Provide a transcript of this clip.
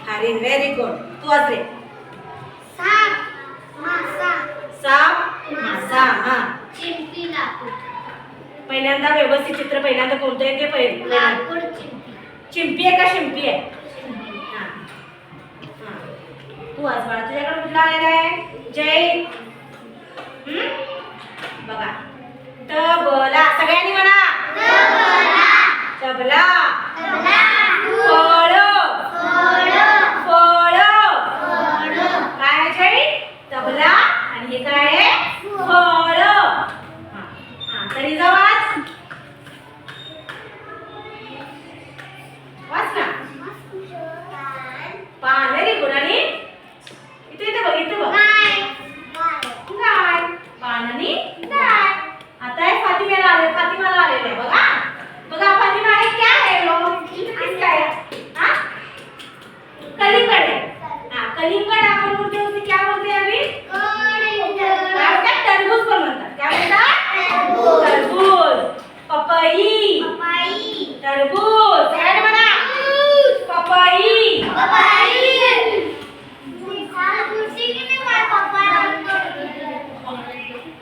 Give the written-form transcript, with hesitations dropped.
हरिण, very good. तू वाच रे. साप मासा. साप मासा. हा. चिमटी लाकूड. पहिल्यांदा व्यवस्थित चित्र पहिल्यांदा कोणतं आहे ते पहिलं. लाकूड चिमटी. चिंपी आहे का शिंपी आहे? हा. हा. तू वाच बाळा, तुझ्याकडे कुठला आलेला आहे? जय. बघा, तबला. सगळ्यांनी म्हणा. तबला.